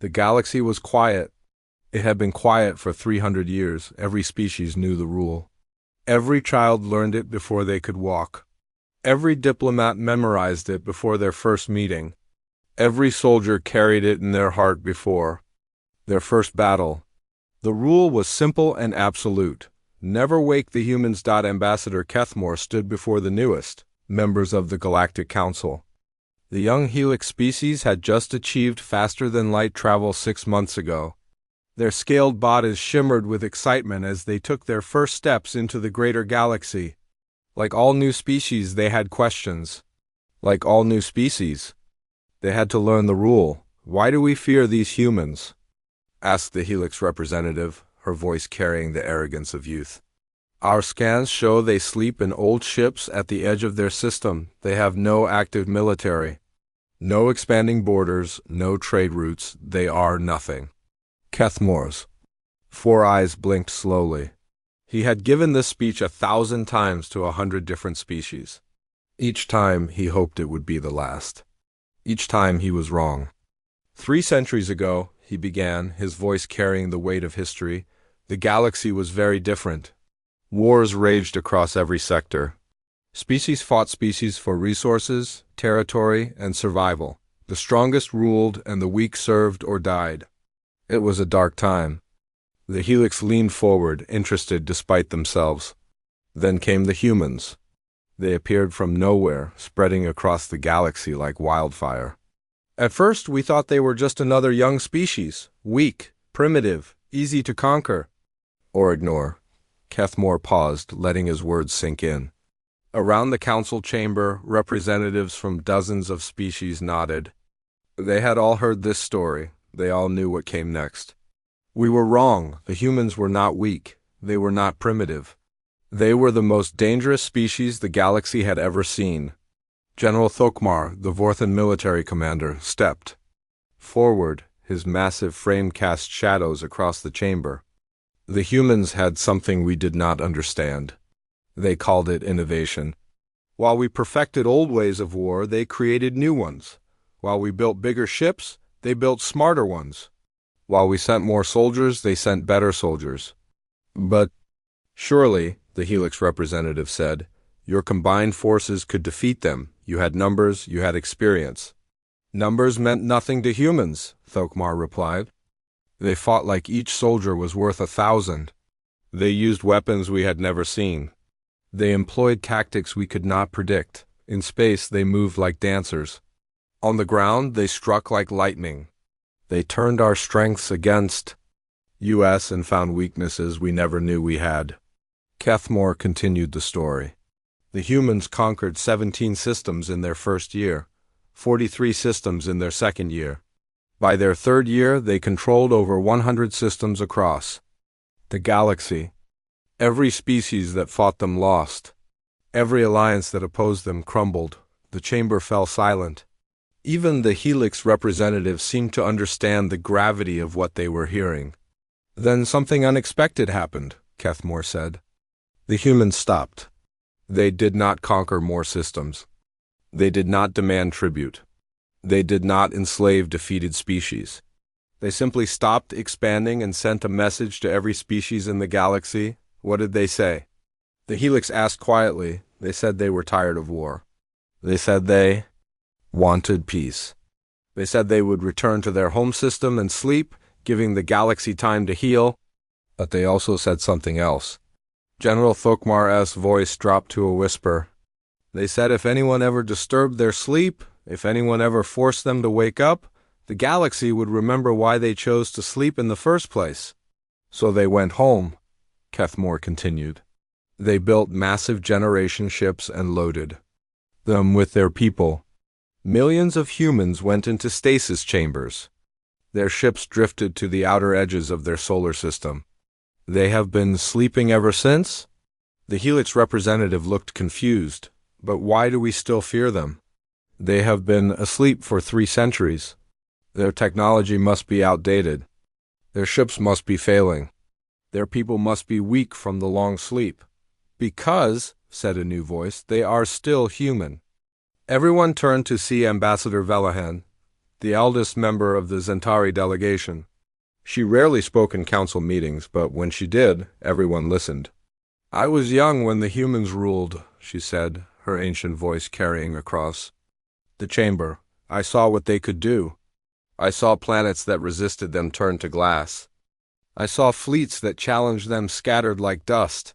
The galaxy was quiet. It had been quiet for 300 years. Every species knew the rule. Every child learned it before they could walk. Every diplomat memorized it before their first meeting. Every soldier carried it in their heart before their first battle. The rule was simple and absolute. Never wake the humans. Ambassador Kethmore stood before the newest members of the Galactic Council. The young Helix species had just achieved faster-than-light travel 6 months ago. Their scaled bodies shimmered with excitement as they took their first steps into the greater galaxy. Like all new species, they had questions. Like all new species, they had to learn the rule. "Why do we fear these humans?" asked the Helix representative, her voice carrying the arrogance of youth. "Our scans show they sleep in old ships at the edge of their system. They have no active military, no expanding borders, no trade routes. They are nothing." Kethmore's 4 eyes blinked slowly. He had given this speech 1,000 times to 100 different species. Each time he hoped it would be the last. Each time he was wrong. 3 centuries ago, he began, his voice carrying the weight of history, the galaxy was very different. Wars raged across every sector. Species fought species for resources, territory, and survival. The strongest ruled and the weak served or died. It was a dark time. The Helix leaned forward, interested despite themselves. Then came the humans. They appeared from nowhere, spreading across the galaxy like wildfire. At first, we thought they were just another young species, weak, primitive, easy to conquer or ignore. Kethmore paused, letting his words sink in. Around the council chamber, representatives from dozens of species nodded. They had all heard this story. They all knew what came next. We were wrong. The humans were not weak. They were not primitive. They were the most dangerous species the galaxy had ever seen. General Thokmar, the Vorthan military commander, stepped forward. His massive frame cast shadows across the chamber. The humans had something we did not understand. They called it innovation. While we perfected old ways of war, they created new ones. While we built bigger ships, they built smarter ones. While we sent more soldiers, they sent better soldiers. But surely, the Helix representative said, your combined forces could defeat them. You had numbers, you had experience. Numbers meant nothing to humans, Thokmar replied. They fought like each soldier was worth 1,000. They used weapons we had never seen. They employed tactics we could not predict. In space, they moved like dancers. On the ground, they struck like lightning. They turned our strengths against us and found weaknesses we never knew we had. Kethmore continued the story. The humans conquered 17 systems in their first year, 43 systems in their second year. By their third year, they controlled over 100 systems across the galaxy. Every species that fought them lost. Every alliance that opposed them crumbled. The chamber fell silent. Even the Helix representatives seemed to understand the gravity of what they were hearing. Then something unexpected happened, Kethmore said. The humans stopped. They did not conquer more systems. They did not demand tribute. They did not enslave defeated species. They simply stopped expanding and sent a message to every species in the galaxy. What did they say? The Helix asked quietly. They said they were tired of war. They said they wanted peace. They said they would return to their home system and sleep, giving the galaxy time to heal. But they also said something else. General Thokmar's voice dropped to a whisper. They said if anyone ever disturbed their sleep, if anyone ever forced them to wake up, the galaxy would remember why they chose to sleep in the first place. So they went home, Kethmore continued. They built massive generation ships and loaded them with their people. Millions of humans went into stasis chambers. Their ships drifted to the outer edges of their solar system. They have been sleeping ever since? The Helix representative looked confused. But why do we still fear them? They have been asleep for 3 centuries. Their technology must be outdated. Their ships must be failing. Their people must be weak from the long sleep. Because, said a new voice, they are still human. Everyone turned to see Ambassador Velahan. the eldest member of the Zentari delegation. She rarely spoke in council meetings, but when she did, everyone listened. "I was young when the humans ruled," she said, her ancient voice carrying across the chamber. "I saw what they could do. I saw planets that resisted them turn to glass. I saw fleets that challenged them scattered like dust.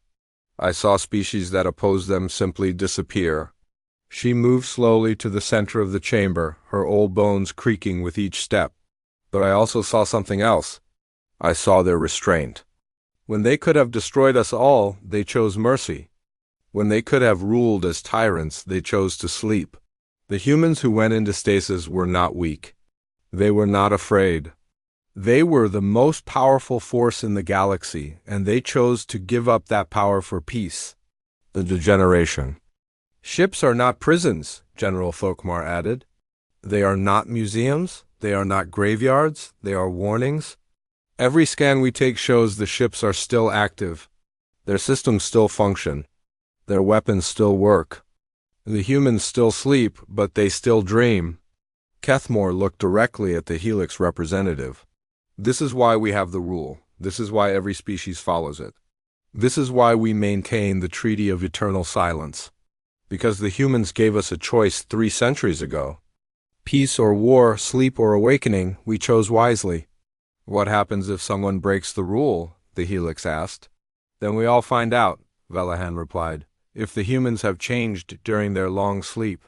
I saw species that opposed them simply disappear." She moved slowly to the center of the chamber, her old bones creaking with each step. "But I also saw something else. I saw their restraint. When they could have destroyed us all, they chose mercy. When they could have ruled as tyrants, they chose to sleep. The humans who went into stasis were not weak. They were not afraid. They were the most powerful force in the galaxy, and they chose to give up that power for peace." The degeneration. "Ships are not prisons," General Folkmar added. "They are not museums. They are not graveyards. They are warnings. Every scan we take shows the ships are still active. Their systems still function. Their weapons still work. The humans still sleep, but they still dream." Kethmore looked directly at the Helix representative. "This is why we have the rule. This is why every species follows it. This is why we maintain the Treaty of Eternal Silence. Because the humans gave us a choice 3 centuries ago. Peace or war, sleep or awakening, we chose wisely." "What happens if someone breaks the rule?" the Helix asked. "Then we all find out," Velahan replied, "if the humans have changed during their long sleep.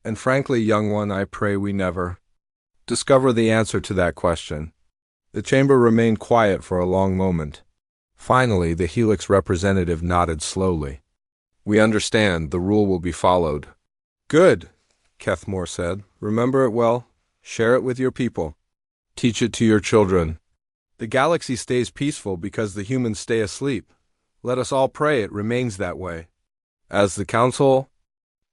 And frankly, young one, I pray we never discover the answer to that question." The chamber remained quiet for a long moment. Finally, the Helix representative nodded slowly. "We understand. The rule will be followed." "Good," Kethmore said. "Remember it well. Share it with your people. Teach it to your children. The galaxy stays peaceful because the humans stay asleep. Let us all pray it remains that way." As the council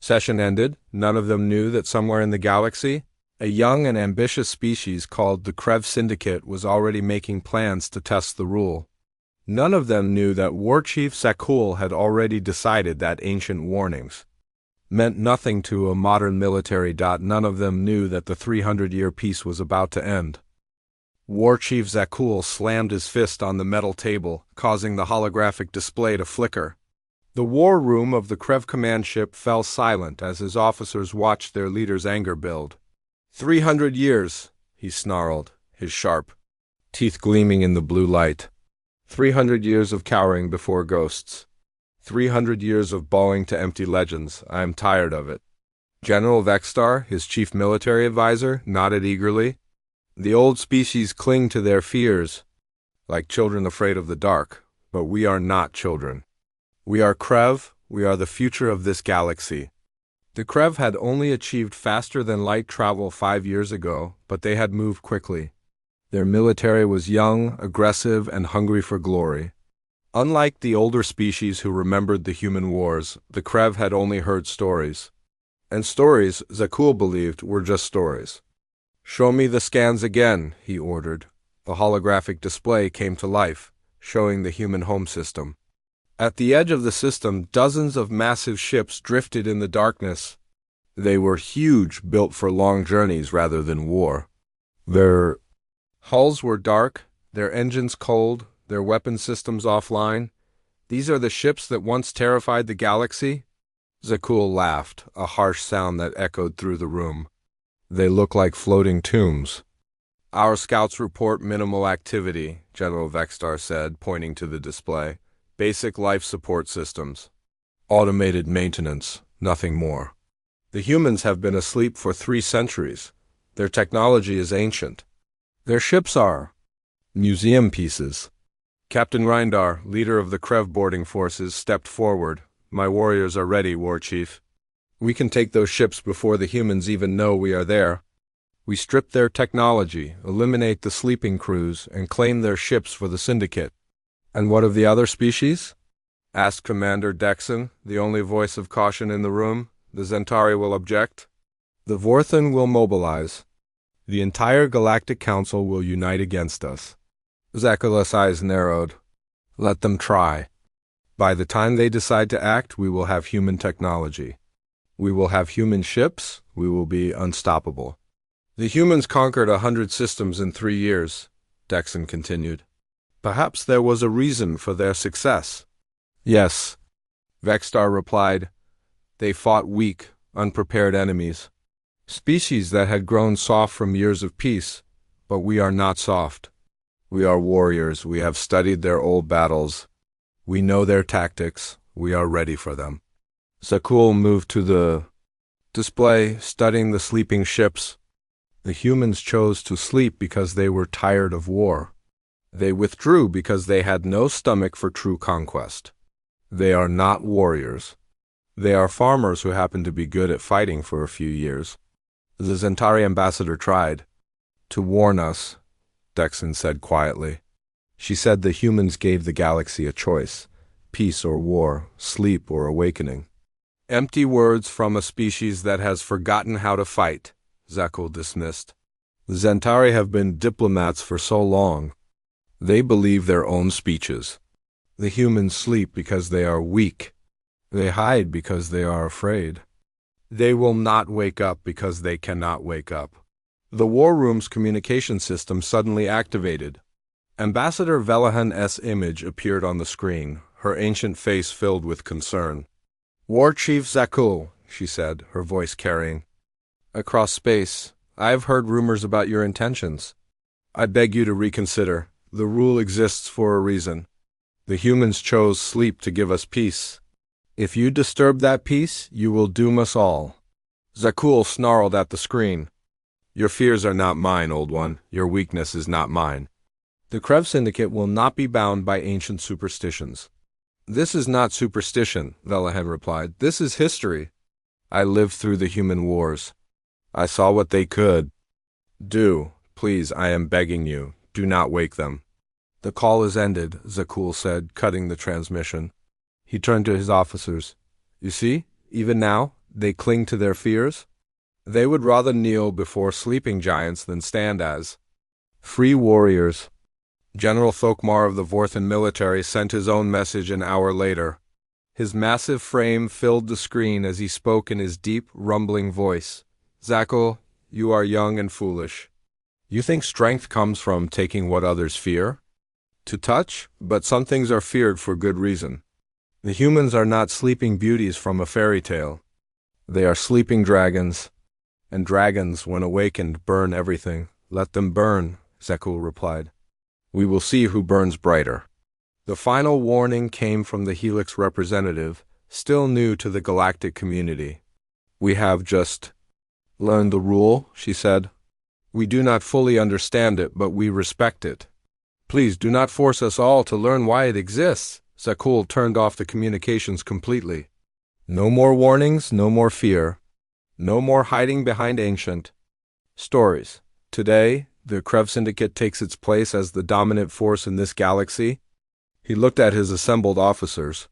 session ended, none of them knew that somewhere in the galaxy, a young and ambitious species called the Krev Syndicate was already making plans to test the rule. None of them knew that War Chief Zakul had already decided that ancient warnings meant nothing to a modern military. None of them knew that the 300-year peace was about to end. War Chief Zakul slammed his fist on the metal table, causing the holographic display to flicker. The war room of the Krev command ship fell silent as his officers watched their leader's anger build. 300 years, he snarled, his sharp teeth gleaming in the blue light. 300 years of cowering before ghosts. 300 years of bowing to empty legends. I am tired of it. General Vextar, his chief military advisor, nodded eagerly. "The old species cling to their fears, like children afraid of the dark, but we are not children. We are Krev, we are the future of this galaxy." The Krev had only achieved faster-than-light travel 5 years ago, but they had moved quickly. Their military was young, aggressive, and hungry for glory. Unlike the older species who remembered the human wars, the Krev had only heard stories. And stories, Zakul believed, were just stories. "Show me the scans again," he ordered. The holographic display came to life, showing the human home system. At the edge of the system, dozens of massive ships drifted in the darkness. They were huge, built for long journeys rather than war. Their hulls were dark, their engines cold, their weapon systems offline. "These are the ships that once terrified the galaxy?" Zakul laughed, a harsh sound that echoed through the room. "They look like floating tombs." "Our scouts report minimal activity," General Vextar said, pointing to the display. "Basic life support systems. Automated maintenance, nothing more. The humans have been asleep for 3 centuries. Their technology is ancient. Their ships are museum pieces." Captain Reindar, leader of the Krev boarding forces, stepped forward. "My warriors are ready, War Chief. We can take those ships before the humans even know we are there. We strip their technology, eliminate the sleeping crews, and claim their ships for the Syndicate." "And what of the other species?" asked Commander Dexon, the only voice of caution in the room. "The Zentari will object. The Vorthan will mobilize. The entire Galactic Council will unite against us." Zakul's eyes narrowed. "Let them try. By the time they decide to act, we will have human technology. We will have human ships. We will be unstoppable." The humans conquered 100 systems in 3 years, Dexon continued. Perhaps there was a reason for their success. Yes, Vexstar replied. They fought weak, unprepared enemies. Species that had grown soft from years of peace, but we are not soft. We are warriors. We have studied their old battles. We know their tactics. We are ready for them. Zakul moved to the display, studying the sleeping ships. The humans chose to sleep because they were tired of war. They withdrew because they had no stomach for true conquest. They are not warriors. They are farmers who happen to be good at fighting for a few years. The Zentari ambassador tried to warn us, Dexon said quietly. She said the humans gave the galaxy a choice, peace or war, sleep or awakening. Empty words from a species that has forgotten how to fight, Zakul dismissed. The Zentari have been diplomats for so long. They believe their own speeches. The humans sleep because they are weak. They hide because they are afraid. They will not wake up because they cannot wake up. The war room's communication system suddenly activated. Ambassador Velahan's image appeared on the screen, her ancient face filled with concern. War Chief Zakul, she said, her voice carrying. Across space, I have heard rumors about your intentions. I beg you to reconsider. The rule exists for a reason. The humans chose sleep to give us peace. If you disturb that peace, you will doom us all. Zakul snarled at the screen. Your fears are not mine, old one. Your weakness is not mine. The Krev Syndicate will not be bound by ancient superstitions. This is not superstition, Velahan replied. This is history. I lived through the human wars. I saw what they could do. Please, I am begging you, do not wake them. The call is ended, Zakul said, cutting the transmission. He turned to his officers. You see, even now, they cling to their fears. They would rather kneel before sleeping giants than stand as free warriors. General Thokmar of the Vorthan military sent his own message an hour later. His massive frame filled the screen as he spoke in his deep, rumbling voice. Zakul, you are young and foolish. You think strength comes from taking what others fear? To touch, but some things are feared for good reason. The humans are not sleeping beauties from a fairy tale. They are sleeping dragons. And dragons, when awakened, burn everything. Let them burn, Zakul replied. We will see who burns brighter. The final warning came from the Helix representative, still new to the galactic community. We have just learned the rule, she said. We do not fully understand it, but we respect it. Please do not force us all to learn why it exists. Zakul turned off the communications completely. No more warnings, no more fear. No more hiding behind ancient stories. Today, the Krev Syndicate takes its place as the dominant force in this galaxy. He looked at his assembled officers.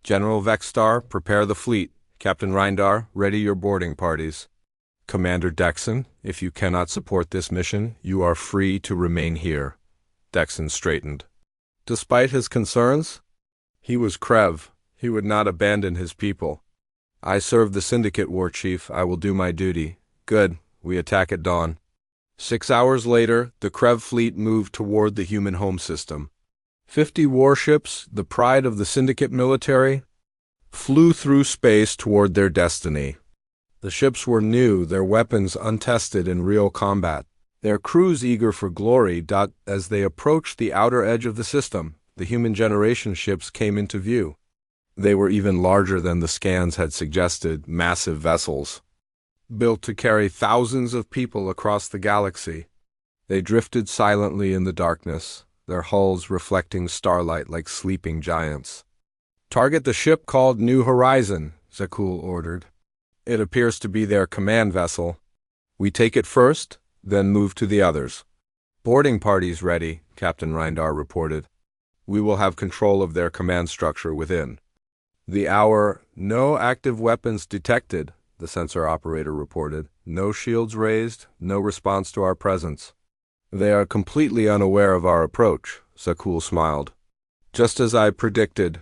General Vexstar, prepare the fleet. Captain Reindar, ready your boarding parties. Commander Dexon, if you cannot support this mission, you are free to remain here. Dexon straightened. Despite his concerns, he was Krev. He would not abandon his people. I serve the Syndicate, War Chief. I will do my duty. Good. We attack at dawn. 6 hours later, the Krev fleet moved toward the human home system. 50 warships, the pride of the Syndicate military, flew through space toward their destiny. The ships were new, their weapons untested in real combat. Their crews eager for glory. As they approached the outer edge of the system, the human generation ships came into view. They were even larger than the scans had suggested, massive vessels, built to carry thousands of people across the galaxy. They drifted silently in the darkness, their hulls reflecting starlight like sleeping giants. Target the ship called New Horizon, Zakul ordered. It appears to be their command vessel. We take it first, then move to the others. Boarding parties ready, Captain Reindar reported. We will have control of their command structure within the hour. No active weapons detected, the sensor operator reported. No shields raised, no response to our presence. They are completely unaware of our approach, Zakul smiled. Just as I predicted.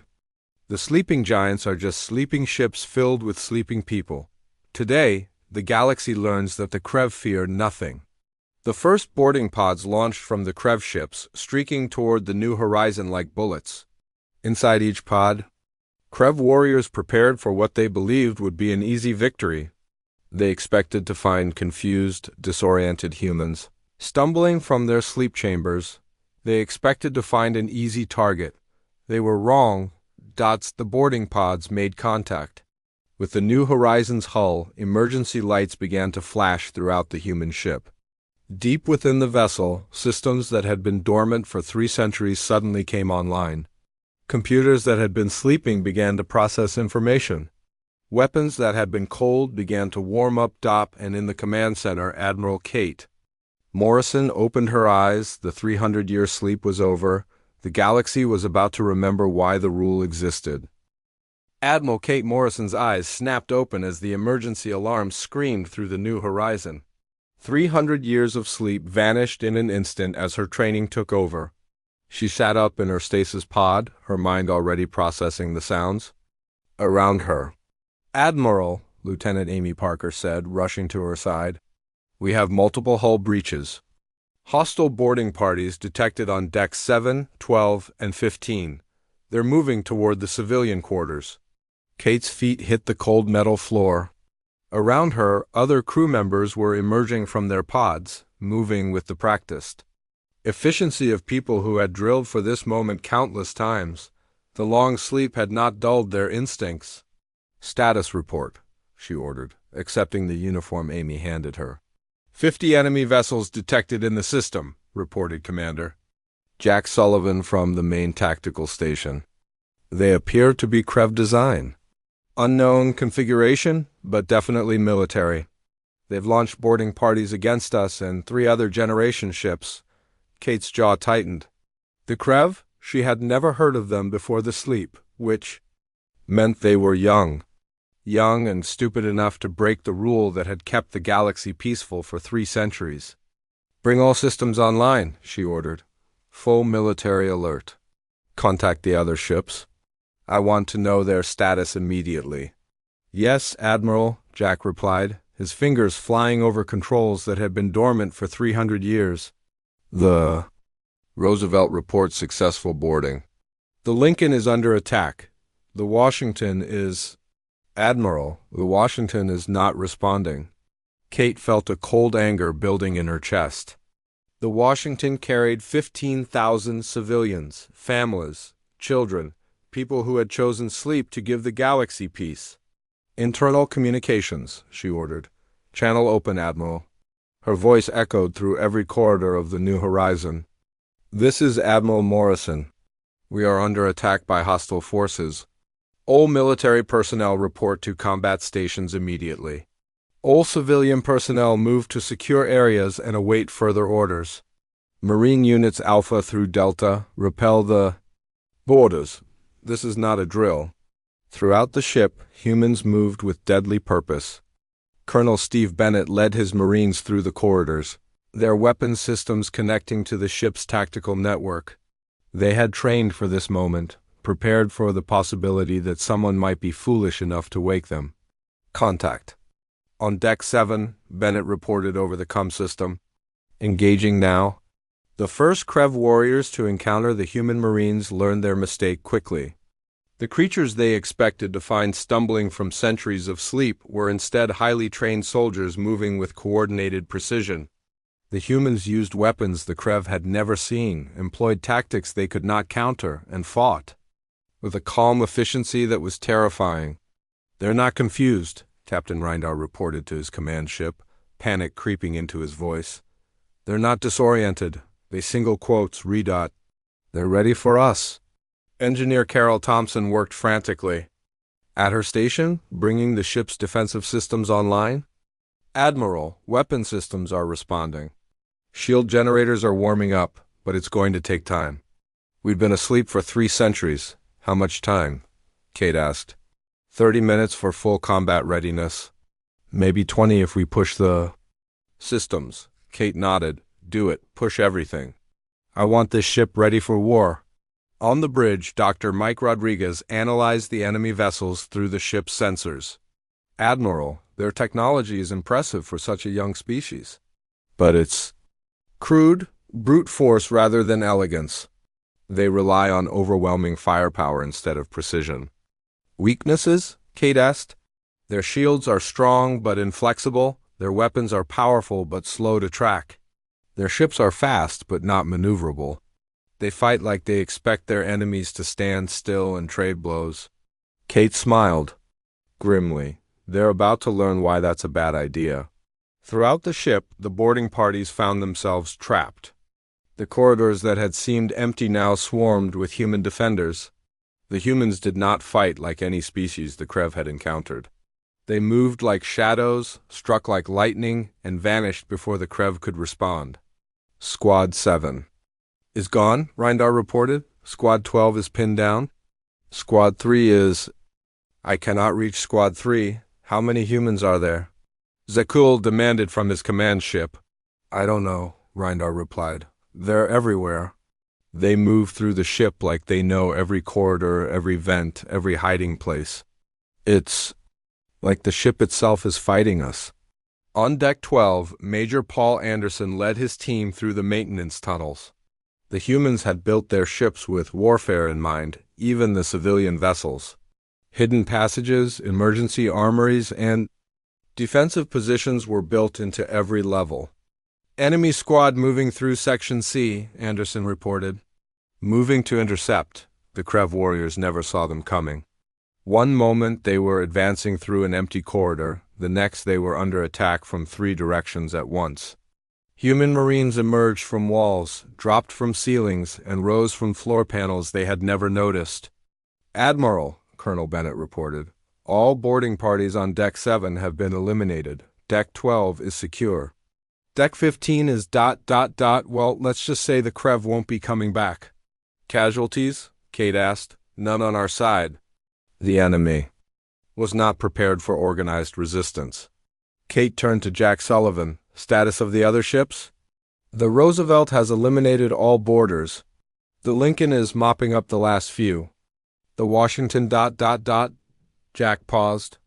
The sleeping giants are just sleeping ships filled with sleeping people. Today, the galaxy learns that the Krev fear nothing. The first boarding pods launched from the Krev ships, streaking toward the new horizon like bullets. Inside each pod, Krev warriors prepared for what they believed would be an easy victory. They expected to find confused, disoriented humans stumbling from their sleep chambers. They expected to find an easy target. They were wrong. The boarding pods made contact. With the new horizon's hull, emergency lights began to flash throughout the human ship. Deep within the vessel, systems that had been dormant for 3 centuries suddenly came online. Computers that had been sleeping began to process information. Weapons that had been cold began to warm up. And in the command center, Admiral Kate Morrison opened her eyes. The 300-year sleep was over. The galaxy was about to remember why the rule existed. Admiral Kate Morrison's eyes snapped open as the emergency alarm screamed through the new horizon. 300 years of sleep vanished in an instant as her training took over. She sat up in her stasis pod, her mind already processing the sounds around her. "Admiral," Lieutenant Amy Parker said, rushing to her side, "we have multiple hull breaches. Hostile boarding parties detected on decks 7, 12, and 15. They're moving toward the civilian quarters." Kate's feet hit the cold metal floor. Around her, other crew members were emerging from their pods, moving with the practiced efficiency of people who had drilled for this moment countless times. The long sleep had not dulled their instincts. "Status report," she ordered, accepting the uniform Amy handed her. 50 enemy vessels detected in the system, reported Commander Jack Sullivan from the main tactical station. They appear to be Krev design. Unknown configuration, but definitely military. They've launched boarding parties against us and 3 other generation ships. Kate's jaw tightened. The Krev? She had never heard of them before the sleep, which meant they were young. Young and stupid enough to break the rule that had kept the galaxy peaceful for 3 centuries. "Bring all systems online," she ordered. "Full military alert. Contact the other ships. I want to know their status immediately." "Yes, Admiral," Jack replied, his fingers flying over controls that had been dormant for 300 years. The Roosevelt reports successful boarding. The Lincoln is under attack. The Washington is... Admiral, the Washington is not responding. Kate felt a cold anger building in her chest. The Washington carried 15,000 civilians, families, children, people who had chosen sleep to give the galaxy peace. "Internal communications," she ordered. "Channel open, Admiral." Her voice echoed through every corridor of the New Horizon. "This is Admiral Morrison. We are under attack by hostile forces. All military personnel report to combat stations immediately. All civilian personnel move to secure areas and await further orders. Marine units Alpha through Delta repel the borders. This is not a drill." Throughout the ship, humans moved with deadly purpose. Colonel Steve Bennett led his Marines through the corridors, their weapons systems connecting to the ship's tactical network. They had trained for this moment, prepared for the possibility that someone might be foolish enough to wake them. "Contact. On deck 7, Bennett reported over the comm system. Engaging now." The first Krev warriors to encounter the human Marines learned their mistake quickly. The creatures they expected to find stumbling from centuries of sleep were instead highly trained soldiers moving with coordinated precision. The humans used weapons the Krev had never seen, employed tactics they could not counter, and fought with a calm efficiency that was terrifying. "They're not confused," Captain Reindar reported to his command ship, panic creeping into his voice. "They're not disoriented. They single quotes, redot. They're ready for us." Engineer Carol Thompson worked frantically. At her station, bringing the ship's defensive systems online? "Admiral, weapon systems are responding. Shield generators are warming up, but it's going to take time." "We've been asleep for 3 centuries. How much time?" Kate asked. 30 minutes for full combat readiness. Maybe 20 if we push the systems." Kate nodded. "Do it. Push everything. I want this ship ready for war." On the bridge, Dr. Mike Rodriguez analyzed the enemy vessels through the ship's sensors. Admiral, their technology is impressive for such a young species. But it's crude, brute force rather than elegance. They rely on overwhelming firepower instead of precision. Weaknesses? Kate asked. Their shields are strong but inflexible. Their weapons are powerful but slow to track. Their ships are fast but not maneuverable. They fight like they expect their enemies to stand still and trade blows. Kate smiled grimly. They're about to learn why that's a bad idea. Throughout the ship, the boarding parties found themselves trapped. The corridors that had seemed empty now swarmed with human defenders. The humans did not fight like any species the Krev had encountered. They moved like shadows, struck like lightning, and vanished before the Krev could respond. Squad 7 is gone, Reindar reported. Squad 12 is pinned down. Squad 3 is... I cannot reach Squad 3. How many humans are there? Zakul demanded from his command ship. I don't know, Reindar replied. They're everywhere. They move through the ship like they know every corridor, every vent, every hiding place. It's like the ship itself is fighting us. On Deck 12, Major Paul Anderson led his team through the maintenance tunnels. The humans had built their ships with warfare in mind, even the civilian vessels. Hidden passages, emergency armories, and defensive positions were built into every level. Enemy squad moving through Section C, Anderson reported. Moving to intercept. The Krev warriors never saw them coming. One moment they were advancing through an empty corridor, the next they were under attack from 3 directions at once. Human Marines emerged from walls, dropped from ceilings, and rose from floor panels they had never noticed. Admiral, Colonel Bennett reported, all boarding parties on Deck 7 have been eliminated. Deck 12 is secure. Deck 15 is ... Well, let's just say the Krev won't be coming back. Casualties? Kate asked. None on our side. The enemy was not prepared for organized resistance. Kate turned to Jack Sullivan. Status of the other ships? The Roosevelt has eliminated all boarders. The Lincoln is mopping up the last few. The Washington ... Jack paused.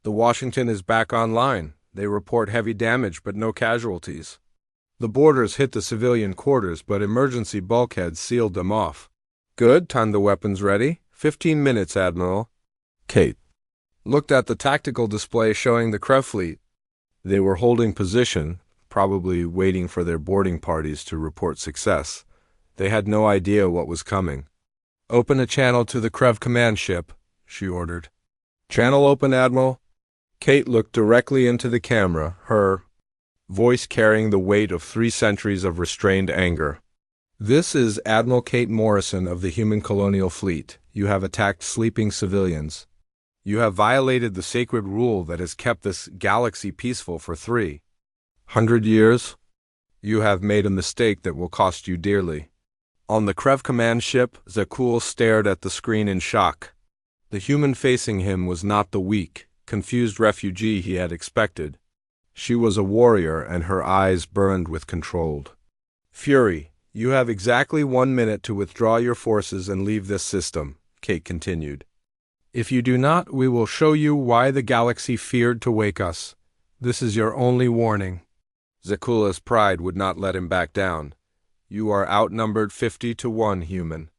The Washington is back online. They report heavy damage but no casualties. The boarders hit the civilian quarters, but emergency bulkheads sealed them off. Good, time the weapons ready. 15 minutes, Admiral. Kate looked at the tactical display showing the Krev fleet. They were holding position, probably waiting for their boarding parties to report success. They had no idea what was coming. Open a channel to the Krev command ship, she ordered. Channel open, Admiral. Kate looked directly into the camera, her voice carrying the weight of 3 centuries of restrained anger. This is Admiral Kate Morrison of the Human Colonial Fleet. You have attacked sleeping civilians. You have violated the sacred rule that has kept this galaxy peaceful for 300 years. You have made a mistake that will cost you dearly. On the Krev command ship, Zakul stared at the screen in shock. The human facing him was not the weak, confused refugee he had expected. She was a warrior, and her eyes burned with controlled fury. You have exactly 1 minute to withdraw your forces and leave this system, Kate continued. If you do not, we will show you why the galaxy feared to wake us. This is your only warning. Zakula's pride would not let him back down. You are outnumbered 50-1, human.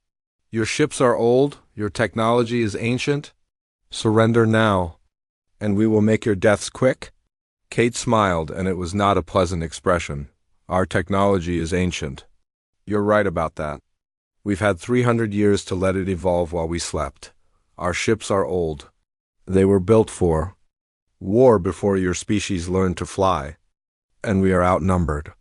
Your ships are old, your technology is ancient. Surrender now, and we will make your deaths quick. Kate smiled, and it was not a pleasant expression. Our technology is ancient. You're right about that. We've had 300 years to let it evolve while we slept. Our ships are old. They were built for war before your species learned to fly. And we are outnumbered.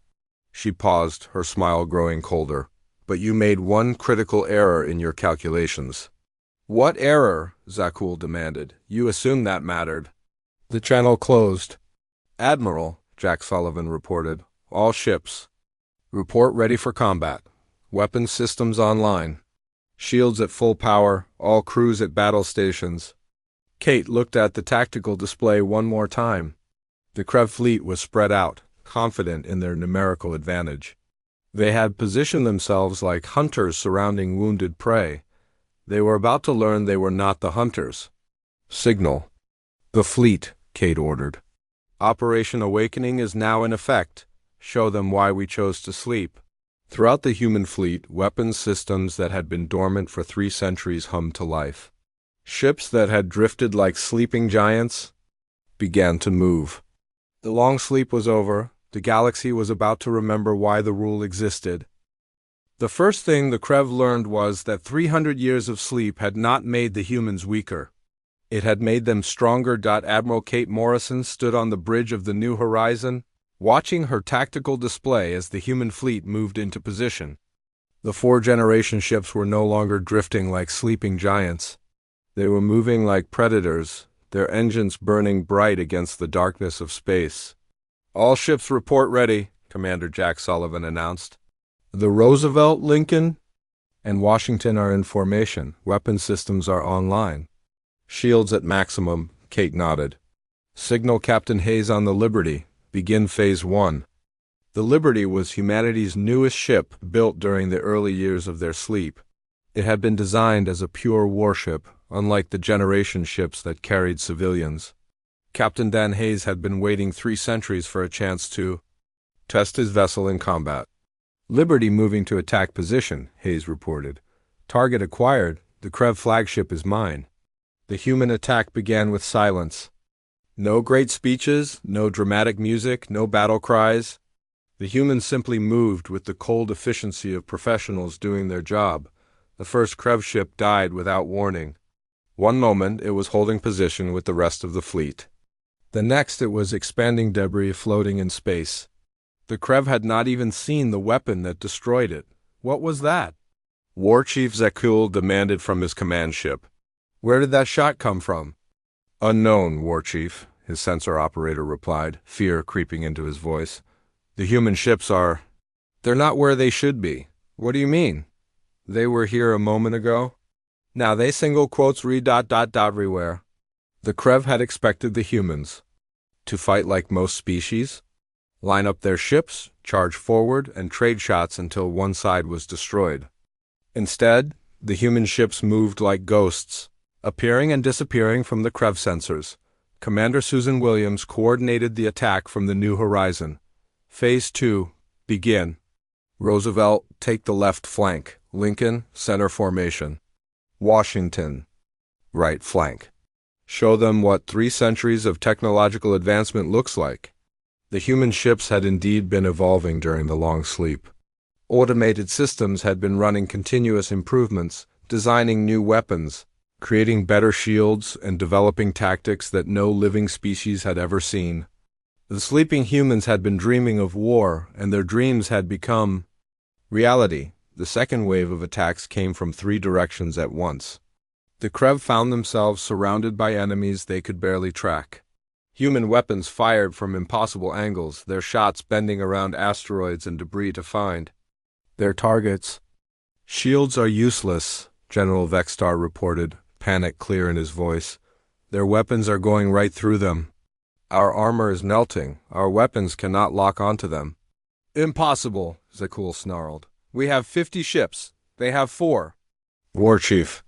She paused, her smile growing colder. But you made one critical error in your calculations. What error? Zakul demanded. You assumed that mattered. The channel closed. Admiral, Jack Sullivan reported. All ships. Report ready for combat. Weapons systems online. Shields at full power, all crews at battle stations. Kate looked at the tactical display one more time. The Krev fleet was spread out, confident in their numerical advantage. They had positioned themselves like hunters surrounding wounded prey. They were about to learn they were not the hunters. Signal. The fleet, Kate ordered. Operation Awakening is now in effect. Show them why we chose to sleep. Throughout the human fleet, weapons systems that had been dormant for 3 centuries hummed to life. Ships that had drifted like sleeping giants began to move. The long sleep was over. The galaxy was about to remember why the rule existed. The first thing the Krev learned was that 300 years of sleep had not made the humans weaker. It had made them stronger. Admiral Kate Morrison stood on the bridge of the New Horizon, watching her tactical display as the human fleet moved into position. The 4th-generation ships were no longer drifting like sleeping giants. They were moving like predators, their engines burning bright against the darkness of space. "All ships report ready," Commander Jack Sullivan announced. "The Roosevelt, Lincoln, and Washington are in formation. Weapon systems are online." "Shields at maximum," Kate nodded. "Signal Captain Hayes on the Liberty. Begin Phase 1. The Liberty was humanity's newest ship, built during the early years of their sleep. It had been designed as a pure warship, unlike the generation ships that carried civilians. Captain Dan Hayes had been waiting 3 centuries for a chance to test his vessel in combat. "Liberty moving to attack position," Hayes reported. "Target acquired. The Krev flagship is mine." The human attack began with silence. No great speeches, no dramatic music, no battle cries. The humans simply moved with the cold efficiency of professionals doing their job. The first Krev ship died without warning. One moment it was holding position with the rest of the fleet. The next it was expanding debris floating in space. The Krev had not even seen the weapon that destroyed it. What was that? War Chief Zekul demanded from his command ship. "Where did that shot come from?" "Unknown, War Chief," his sensor operator replied, fear creeping into his voice. "The human ships they're not where they should be." "What do you mean?" "They were here a moment ago. Now they single quotes re ... everywhere." The Krev had expected the humans to fight like most species, line up their ships, charge forward, and trade shots until one side was destroyed. Instead, the human ships moved like ghosts, appearing and disappearing from the Krev sensors. Commander Susan Williams coordinated the attack from the New Horizon. Phase 2, begin. Roosevelt, take the left flank. Lincoln, center formation. Washington, right flank. Show them what 3 centuries of technological advancement looks like. The human ships had indeed been evolving during the long sleep. Automated systems had been running continuous improvements, designing new weapons, creating better shields, and developing tactics that no living species had ever seen. The sleeping humans had been dreaming of war, and their dreams had become reality. The second wave of attacks came from 3 directions at once. The Krev found themselves surrounded by enemies they could barely track. Human weapons fired from impossible angles, their shots bending around asteroids and debris to find their targets. "Shields are useless," General Vextar reported, panic clear in his voice. "Their weapons are going right through them. Our armor is melting. Our weapons cannot lock onto them." "Impossible," Zekul snarled. "We have 50 ships. They have 4. "War Chief."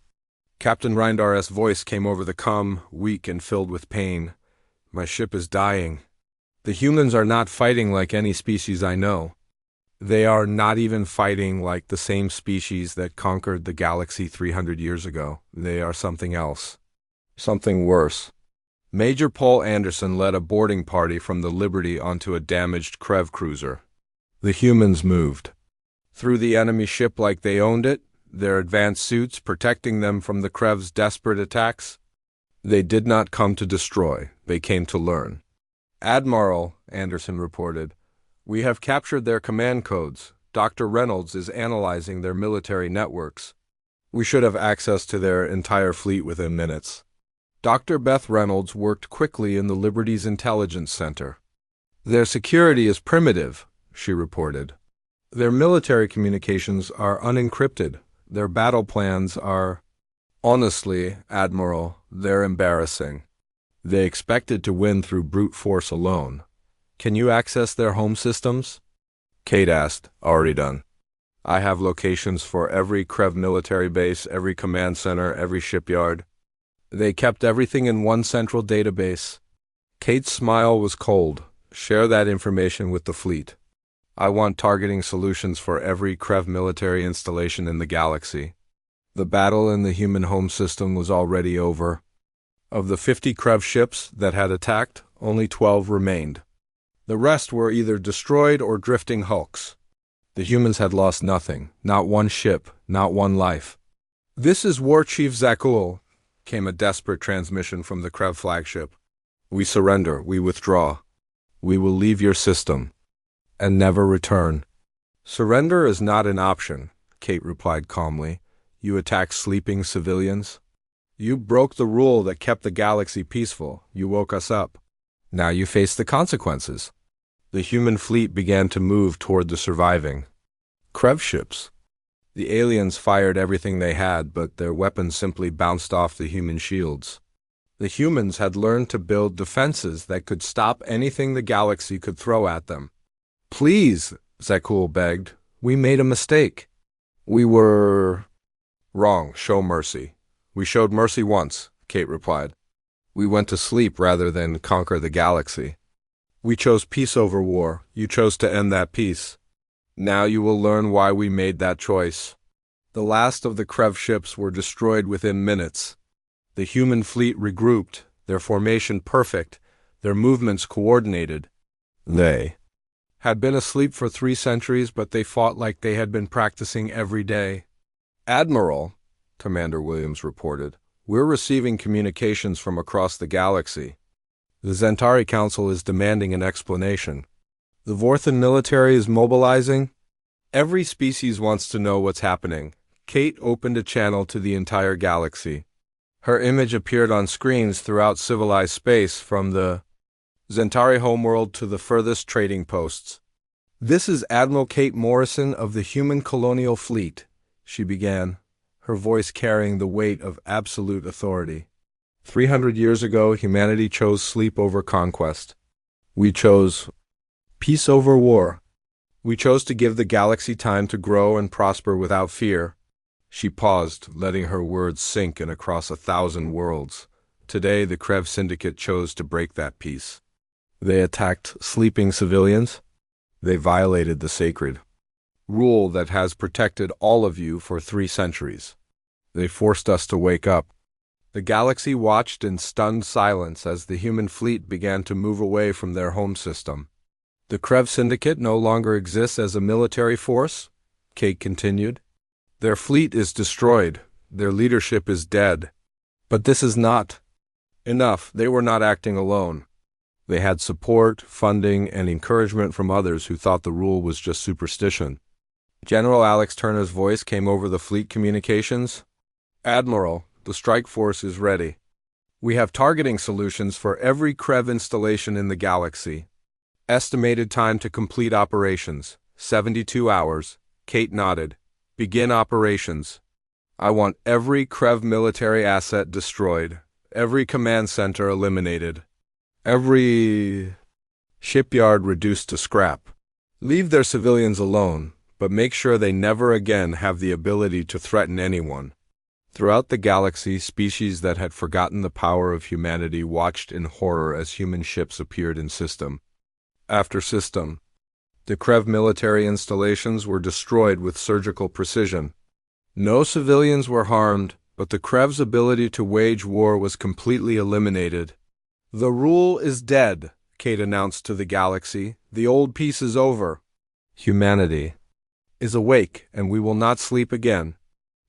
Captain Reindar's voice came over the comm, weak and filled with pain. "My ship is dying. The humans are not fighting like any species I know. They are not even fighting like the same species that conquered the galaxy 300 years ago. They are something else. Something worse." Major Paul Anderson led a boarding party from the Liberty onto a damaged Krev cruiser. The humans moved through the enemy ship like they owned it, their advanced suits protecting them from the Krev's desperate attacks. They did not come to destroy, they came to learn. "Admiral," Anderson reported, "we have captured their command codes. Dr. Reynolds is analyzing their military networks. We should have access to their entire fleet within minutes." Dr. Beth Reynolds worked quickly in the Liberty's intelligence center. "Their security is primitive," she reported. "Their military communications are unencrypted. Their battle plans are... Honestly, Admiral, they're embarrassing. They expected to win through brute force alone. Can you access their home systems?" Kate asked. "Already done. I have locations for every Krev military base, every command center, every shipyard. They kept everything in one central database." Kate's smile was cold. Share that information with the fleet. I want targeting solutions for every Krev military installation in the galaxy. The battle in the human home system was already over. Of the 50 Krev ships that had attacked, only 12 remained. The rest were either destroyed or drifting hulks. The humans had lost nothing, not one ship, not one life. "This is War Chief Zakul," came a desperate transmission from the Krev flagship. "We surrender, we withdraw. We will leave your system and never return." "Surrender is not an option," Kate replied calmly. "You attacked sleeping civilians. You broke the rule that kept the galaxy peaceful. You woke us up. Now you face the consequences." The human fleet began to move toward the surviving Krev ships. The aliens fired everything they had, but their weapons simply bounced off the human shields. The humans had learned to build defenses that could stop anything the galaxy could throw at them. "Please," Zakul begged, "we made a mistake. We were wrong. Show mercy." "We showed mercy once," Kate replied. "We went to sleep rather than conquer the galaxy. We chose peace over war. You chose to end that peace. Now you will learn why we made that choice." The last of the Krev ships were destroyed within minutes. The human fleet regrouped, their formation perfect, their movements coordinated. They had been asleep for 3 centuries, but they fought like they had been practicing every day. "Admiral," Commander Williams reported, "we're receiving communications from across the galaxy. The Zentari Council is demanding an explanation. The Vorthan military is mobilizing. Every species wants to know what's happening." Kate opened a channel to the entire galaxy. Her image appeared on screens throughout civilized space, from the Zentari homeworld to the furthest trading posts. "This is Admiral Kate Morrison of the Human Colonial Fleet," she began, her voice carrying the weight of absolute authority. 300 years ago, humanity chose sleep over conquest. We chose peace over war. We chose to give the galaxy time to grow and prosper without fear." She paused, letting her words sink in across 1,000 worlds. Today, the Krev Syndicate chose to break that peace. They attacked sleeping civilians. They violated the sacred rule that has protected all of you for 3 centuries. They forced us to wake up. The galaxy watched in stunned silence as the human fleet began to move away from their home system. "The Krev Syndicate no longer exists as a military force," Kate continued. "Their fleet is destroyed. Their leadership is dead. But this is not enough. They were not acting alone. They had support, funding, and encouragement from others who thought the rule was just superstition." General Alex Turner's voice came over the fleet communications. "Admiral, the strike force is ready. We have targeting solutions for every Krev installation in the galaxy. Estimated time to complete operations, 72 hours. Kate nodded. "Begin operations. I want every Krev military asset destroyed, every command center eliminated, every shipyard reduced to scrap. Leave their civilians alone, but make sure they never again have the ability to threaten anyone." Throughout the galaxy, species that had forgotten the power of humanity watched in horror as human ships appeared in system after system. The Krev military installations were destroyed with surgical precision. No civilians were harmed, but the Krev's ability to wage war was completely eliminated. "The rule is dead," Kate announced to the galaxy. "The old peace is over. Humanity is awake, and we will not sleep again.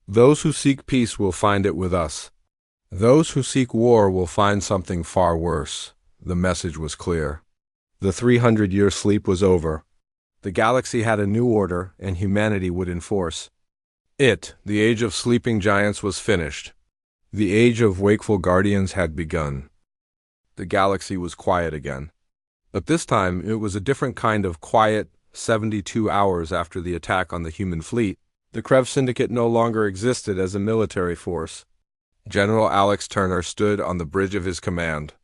Those who seek peace will find it with us. Those who seek war will find something far worse." The message was clear. The 300-year sleep was over. The galaxy had a new order, and humanity would enforce it. The age of sleeping giants was finished. The age of wakeful guardians had begun. The galaxy was quiet again. But this time, it was a different kind of quiet. 72 hours after the attack on the human fleet, the Krev Syndicate no longer existed as a military force. General Alex Turner stood on the bridge of his command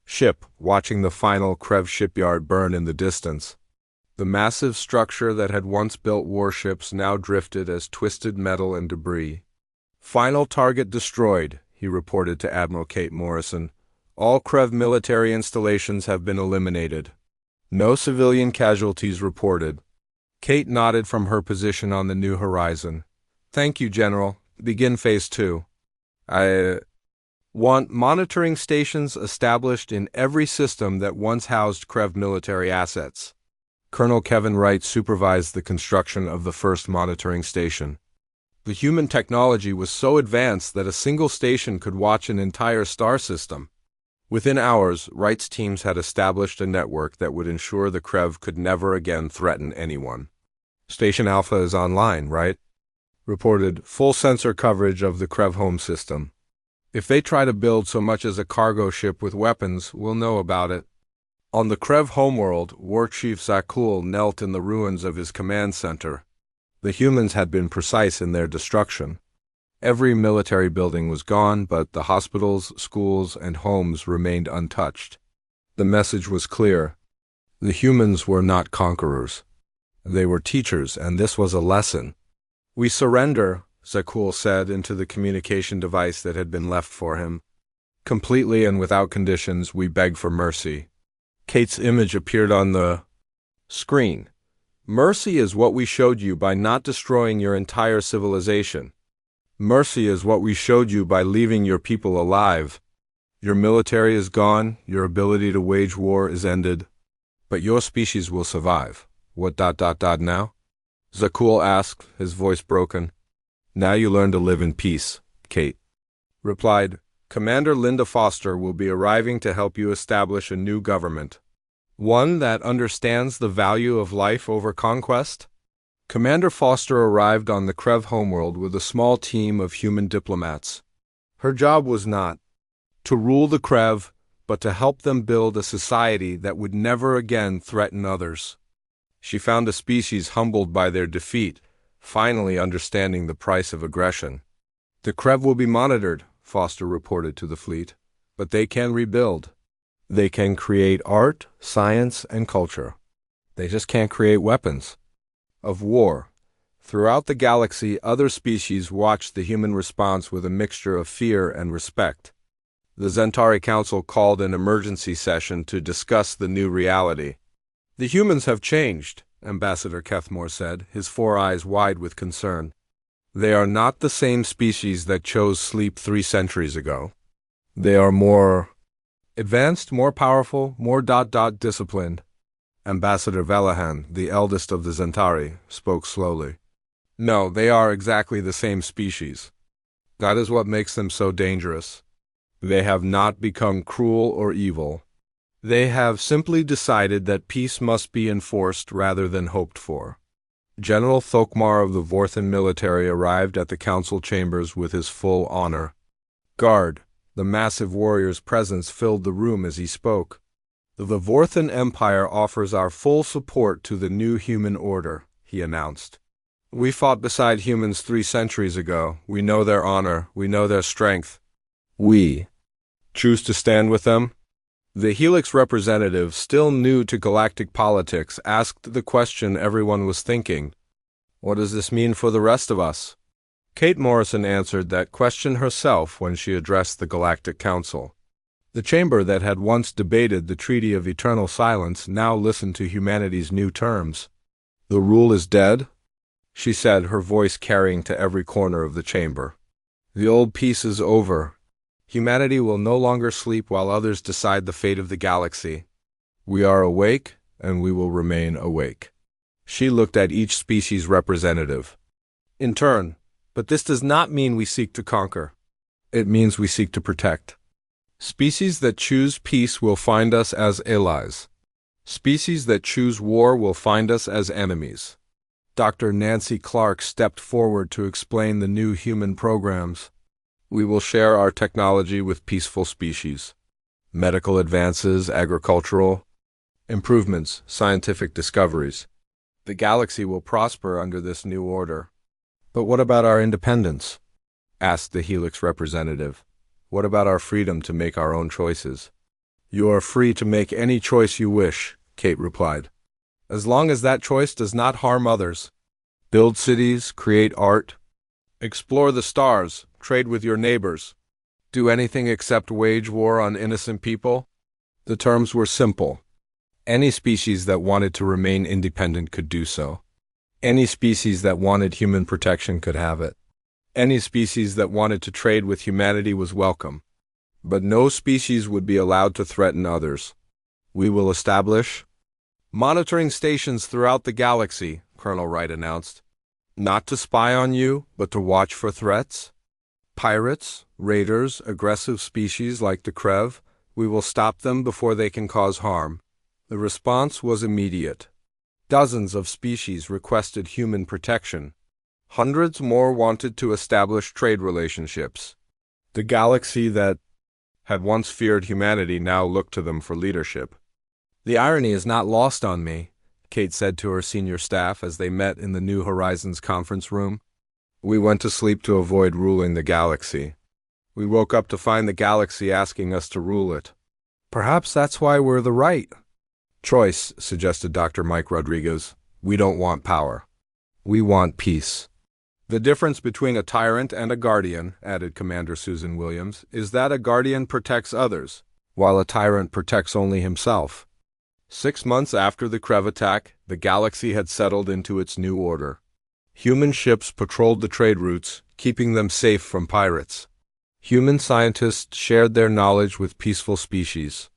ship, watching the final Krev shipyard burn in the distance. The massive structure that had once built warships now drifted as twisted metal and debris. "Final target destroyed," he reported to Admiral Kate Morrison. All Krev military installations have been eliminated. No civilian casualties reported. Kate nodded from her position on the new horizon. Thank you, General. Begin Phase 2. I want monitoring stations established in every system that once housed Krev military assets. Colonel Kevin Wright supervised the construction of the first monitoring station. The human technology was so advanced that a single station could watch an entire star system. Within hours, Wright's teams had established a network that would ensure the Krev could never again threaten anyone. Station Alpha is online, right? Reported full sensor coverage of the Krev home system. If they try to build so much as a cargo ship with weapons, we'll know about it. On the Krev homeworld, War Chief Zakul knelt in the ruins of his command center. The humans had been precise in their destruction. Every military building was gone, but the hospitals, schools, and homes remained untouched. The message was clear. The humans were not conquerors. They were teachers, and this was a lesson. We surrender, Zakul said into the communication device that had been left for him. Completely and without conditions, we beg for mercy. Kate's image appeared on the screen. Mercy is what we showed you by not destroying your entire civilization. Mercy is what we showed you by leaving your people alive. Your military is gone, your ability to wage war is ended, but your species will survive. What ... now? Zakul asked, his voice broken. Now you learn to live in peace, Kate replied. Commander Linda Foster will be arriving to help you establish a new government. One that understands the value of life over conquest? Commander Foster arrived on the Krev homeworld with a small team of human diplomats. Her job was not to rule the Krev, but to help them build a society that would never again threaten others. She found a species humbled by their defeat, finally understanding the price of aggression. The Krev will be monitored, Foster reported to the fleet, but they can rebuild. They can create art, science, and culture. They just can't create weapons. Of war. Throughout the galaxy, other species watched the human response with a mixture of fear and respect. The Zentari Council called an emergency session to discuss the new reality. The humans have changed, Ambassador Kethmore said, his 4 eyes wide with concern. They are not the same species that chose sleep 3 centuries ago. They are more advanced, more powerful, more ... disciplined. Ambassador Velahan, the eldest of the Zentari, spoke slowly. No, they are exactly the same species. That is what makes them so dangerous. They have not become cruel or evil. They have simply decided that peace must be enforced rather than hoped for. General Thokmar of the Vorthan military arrived at the council chambers with his full honor. Guard, the massive warrior's presence filled the room as he spoke. The Vorthan Empire offers our full support to the new human order, he announced. We fought beside humans 3 centuries ago. We know their honor. We know their strength. We choose to stand with them. The Helix representative, still new to galactic politics, asked the question everyone was thinking. What does this mean for the rest of us? Kate Morrison answered that question herself when she addressed the Galactic Council. The chamber that had once debated the Treaty of Eternal Silence now listened to humanity's new terms. The rule is dead, she said, her voice carrying to every corner of the chamber. The old peace is over. Humanity will no longer sleep while others decide the fate of the galaxy. We are awake, and we will remain awake. She looked at each species representative. In turn, but this does not mean we seek to conquer. It means we seek to protect. Species that choose peace will find us as allies. Species that choose war will find us as enemies. Dr. Nancy Clark stepped forward to explain the new human programs. We will share our technology with peaceful species. Medical advances, agricultural improvements, scientific discoveries. The galaxy will prosper under this new order. But what about our independence? Asked the Helix representative. What about our freedom to make our own choices? You are free to make any choice you wish, Kate replied. As long as that choice does not harm others. Build cities, create art, explore the stars, trade with your neighbors. Do anything except wage war on innocent people? The terms were simple. Any species that wanted to remain independent could do so. Any species that wanted human protection could have it. Any species that wanted to trade with humanity was welcome. But no species would be allowed to threaten others. We will establish monitoring stations throughout the galaxy, Colonel Wright announced. Not to spy on you, but to watch for threats. Pirates, raiders, aggressive species like the Krev, we will stop them before they can cause harm. The response was immediate. Dozens of species requested human protection. Hundreds more wanted to establish trade relationships. The galaxy that had once feared humanity now looked to them for leadership. The irony is not lost on me, Kate said to her senior staff as they met in the New Horizons conference room. We went to sleep to avoid ruling the galaxy. We woke up to find the galaxy asking us to rule it. Perhaps that's why we're the right choice, suggested Dr. Mike Rodriguez. We don't want power. We want peace. The difference between a tyrant and a guardian, added Commander Susan Williams, is that a guardian protects others, while a tyrant protects only himself. 6 months after the Krev attack, the galaxy had settled into its new order. Human ships patrolled the trade routes, keeping them safe from pirates. Human scientists shared their knowledge with peaceful species.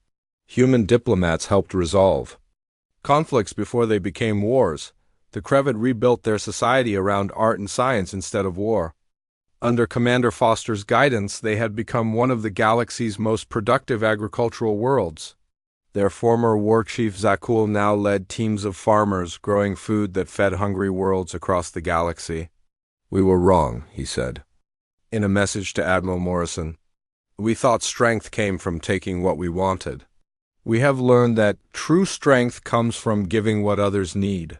Human diplomats helped resolve conflicts before they became wars. The Krev had rebuilt their society around art and science instead of war. Under Commander Foster's guidance, they had become one of the galaxy's most productive agricultural worlds. Their former war chief Zakul now led teams of farmers growing food that fed hungry worlds across the galaxy. We were wrong, he said. In a message to Admiral Morrison, we thought strength came from taking what we wanted. We have learned that true strength comes from giving what others need.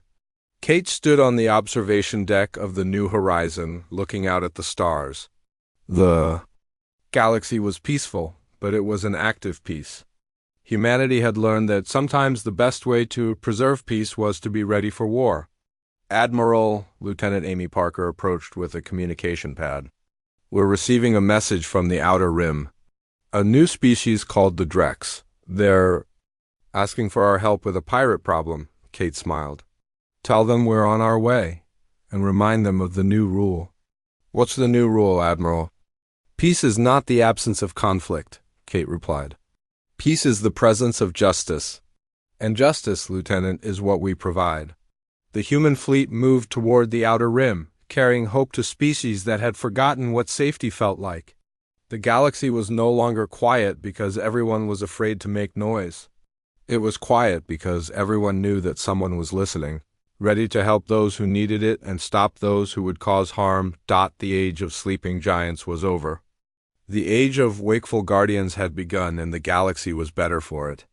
Kate stood on the observation deck of the New Horizon, looking out at the stars. The galaxy was peaceful, but it was an active peace. Humanity had learned that sometimes the best way to preserve peace was to be ready for war. Admiral, Lieutenant Amy Parker approached with a communication pad. We're receiving a message from the Outer Rim. A new species called the Drex. They're asking for our help with a pirate problem, Kate smiled. Tell them we're on our way, and remind them of the new rule. What's the new rule, Admiral? Peace is not the absence of conflict, Kate replied. Peace is the presence of justice. And justice, Lieutenant, is what we provide. The human fleet moved toward the Outer Rim, carrying hope to species that had forgotten what safety felt like. The galaxy was no longer quiet because everyone was afraid to make noise. It was quiet because everyone knew that someone was listening, ready to help those who needed it and stop those who would cause harm. The age of sleeping giants was over. The age of wakeful guardians had begun, and the galaxy was better for it.